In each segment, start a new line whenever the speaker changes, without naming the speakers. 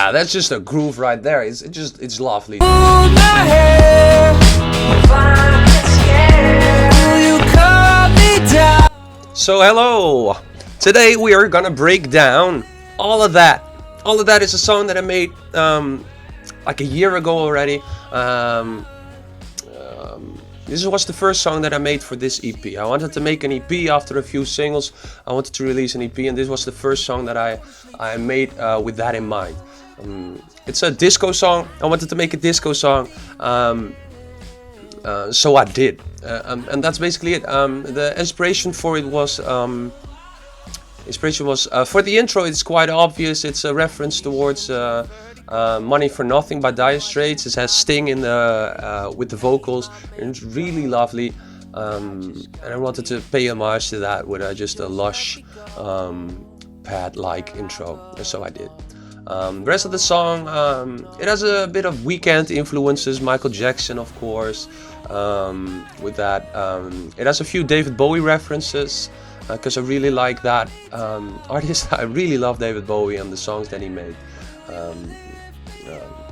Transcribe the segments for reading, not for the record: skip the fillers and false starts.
Ah, that's just a groove right there. It's lovely. So hello. Today we are gonna break down all of that. All of that is a song that I made like a year ago already. This was the first song that I made for this EP. I wanted to make an EP after a few singles. I wanted to release an EP, and this was the first song that I made with that in mind. It's a disco song. I wanted to make a disco song, so I did, and that's basically it. The inspiration for it was for the intro. It's quite obvious. It's a reference towards Money for Nothing by Dire Straits. It has Sting in the with the vocals, and it's really lovely. And I wanted to pay homage to that with just a lush, pad-like intro, so I did. The rest of the song, it has a bit of Weeknd influences, Michael Jackson, of course. With that, it has a few David Bowie references, because I really like that artist. I really love David Bowie and the songs that he made.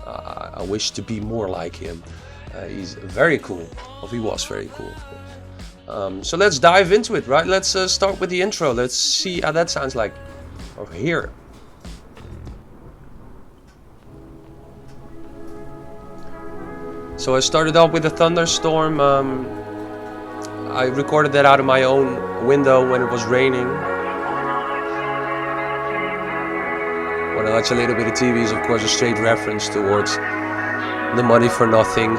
I wish to be more like him. He's very cool. Well, he was very cool, of course. So let's dive into it, right? Let's start with the intro. Let's see how that sounds like over here. So I started off with a thunderstorm. I recorded that out of my own window when it was raining. When I watch a little bit of TV is of course a straight reference towards the Money for Nothing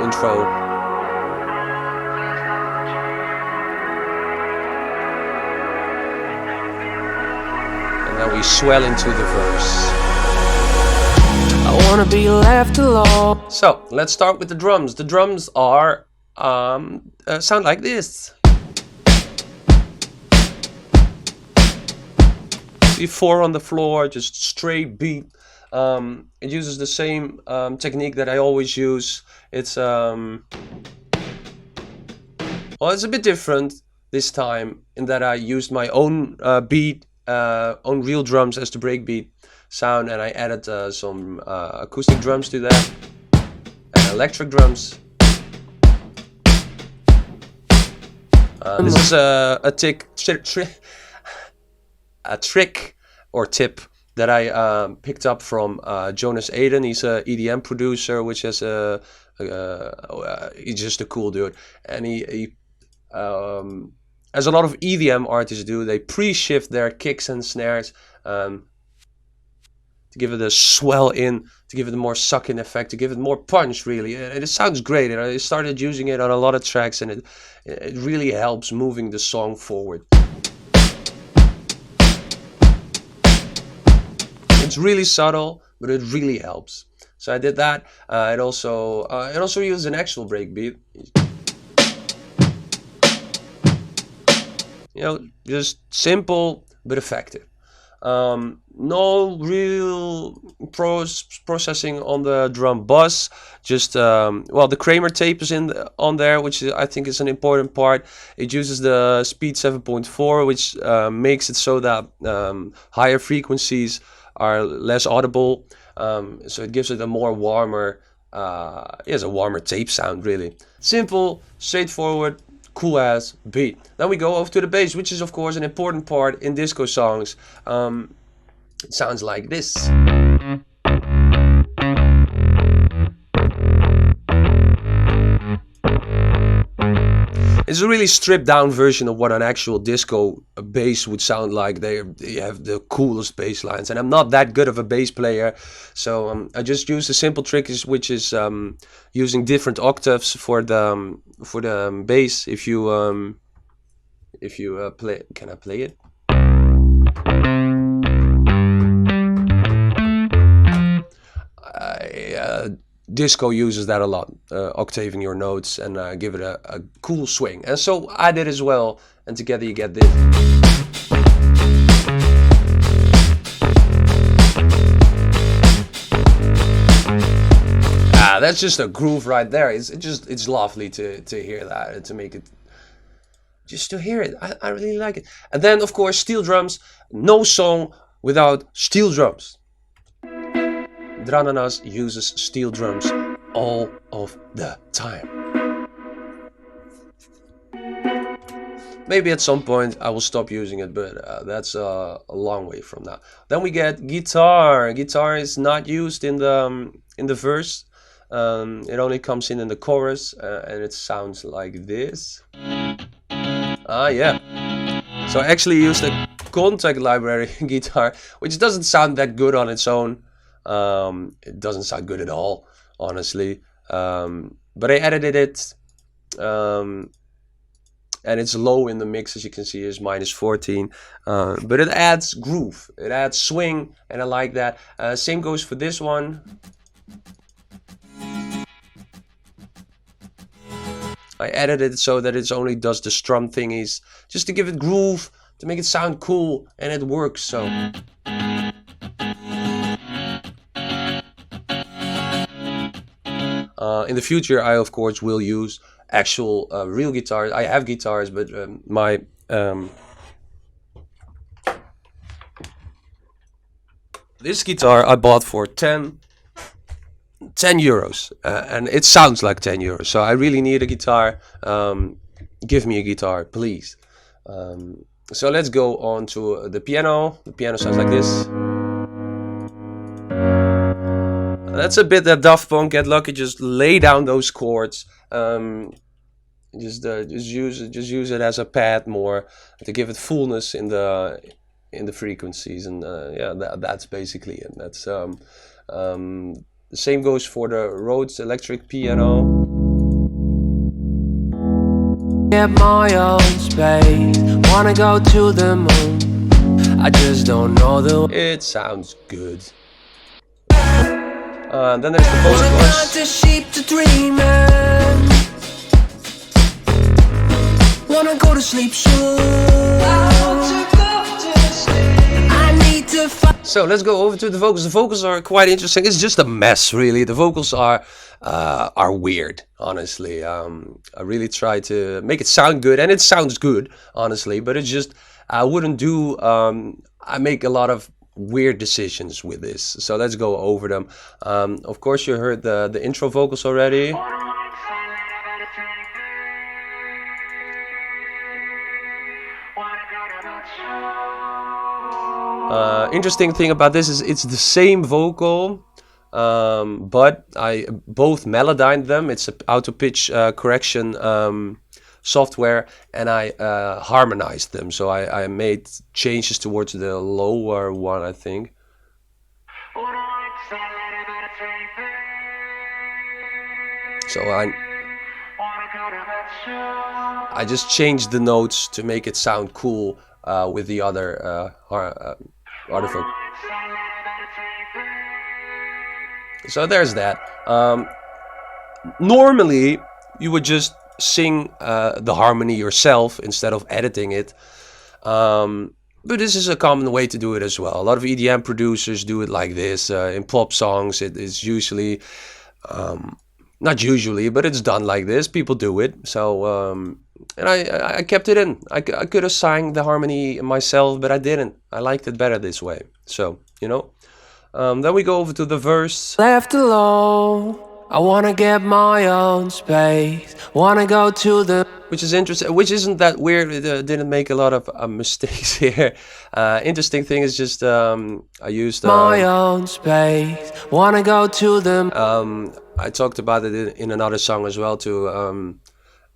intro. And then we swell into the verse. I wanna be left alone. So let's start with the drums. The drums are sound like this. C4 on the floor, just straight beat. It uses the same technique that I always use. It's well, it's a bit different this time in that I used my own beat, own real drums as the breakbeat sound, and I added some acoustic drums to that and electric drums. This is a trick or tip that I picked up from Jonas Aden. He's a EDM producer, which is he's just a cool dude, and he as a lot of EDM artists do, they pre-shift their kicks and snares to give it a swell in, to give it a more suck-in effect, to give it more punch, really. And it sounds great. And I started using it on a lot of tracks, and it really helps moving the song forward. It's really subtle, but it really helps. So I did that. It also used an actual breakbeat. You know, just simple but effective. No real processing on the drum bus. Just well, the Kramer tape is on there, which I think is an important part. It uses the speed 7.4, which makes it so that higher frequencies are less audible. So it gives it a more warmer, a warmer tape sound, really. Simple, straightforward, cool ass beat. Then we go over to the bass, which is of course an important part in disco songs. It sounds like this. It's a really stripped down version of what an actual disco bass would sound like. They have the coolest bass lines, and I'm not that good of a bass player, so I just use a simple trick, which is using different octaves for the bass. If you play, can I play it? Disco uses that a lot, octaving your notes and give it a cool swing. And so I did as well, and together you get this. That's just a groove right there. It's lovely to hear that, and to make it, just to hear it. I really like it. And then of course steel drums. No song without steel drums. Drananas uses steel drums all of the time. Maybe at some point I will stop using it, but that's a long way from now. Then we get guitar. Guitar is not used in the verse. It only comes in the chorus, and it sounds like this. Yeah. So I actually used the contact library guitar, which doesn't sound that good on its own. It doesn't sound good at all, honestly. But I edited it. And it's low in the mix, as you can see, is -14. But it adds groove, it adds swing, and I like that. Same goes for this one. I edited it so that it only does the strum thingies, just to give it groove, to make it sound cool, and it works. So in the future, I of course will use actual real guitars. I have guitars, but my this guitar I bought for 10 euros, and it sounds like 10 euros. So I really need a guitar. Give me a guitar, please. So let's go on to the piano. The piano sounds like this. That's a bit that Daft Punk, Get Lucky. Just lay down those chords. Just use it as a pad more to give it fullness in the frequencies, and yeah, that's basically it. That's the same goes for the Rhodes electric piano. Get my own space, wanna go to the moon. I just don't know the. It sounds good. Then there's the vocals. Wanna go to sleep soon. So let's go over to the vocals. The vocals are quite interesting. It's just a mess, really. The vocals are weird, honestly. I really try to make it sound good, and it sounds good, honestly. But it's just I wouldn't do. I make a lot of weird decisions with this. So let's go over them. Of course, you heard the intro vocals already. Interesting thing about this is it's the same vocal, but I both melodined them. It's an auto pitch correction software, and I harmonized them. So I made changes towards the lower one, I think. So I just changed the notes to make it sound cool with the other vocal. So there's that. Normally you would just sing the harmony yourself instead of editing it, but this is a common way to do it as well. A lot of EDM producers do it like this. In pop songs it is usually not usually, but it's done like this. People do it. So and I kept it in. I could have sang the harmony myself, but I didn't. I liked it better this way. So, you know. Then we go over to the verse. Left alone, I wanna get my own space. Wanna go to the... Which is interesting. Which isn't that weird. It didn't make a lot of mistakes here. Interesting thing is just I used... my own space. Wanna go to them. I talked about it in another song as well, to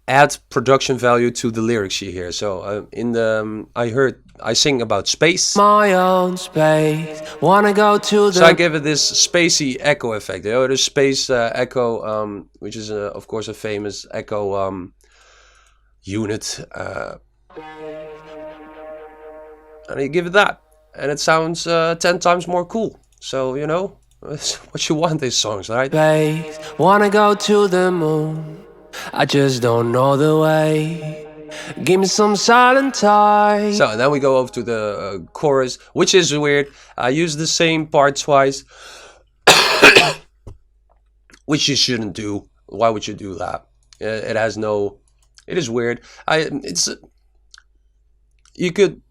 add production value to the lyrics you hear. So in the I sing about space. My own space, wanna go to the... So I give it this spacey echo effect. You know, the space echo, which is of course a famous echo unit. And I give it that, and it sounds 10 times more cool. So, you know, it's what you want these songs, right? Space, wanna go to the moon. I just don't know the way. Give me some silent time. So then we go over to the chorus, which is weird. I use the same part twice, which you shouldn't do. Why would you do that? It has no... It is weird. You could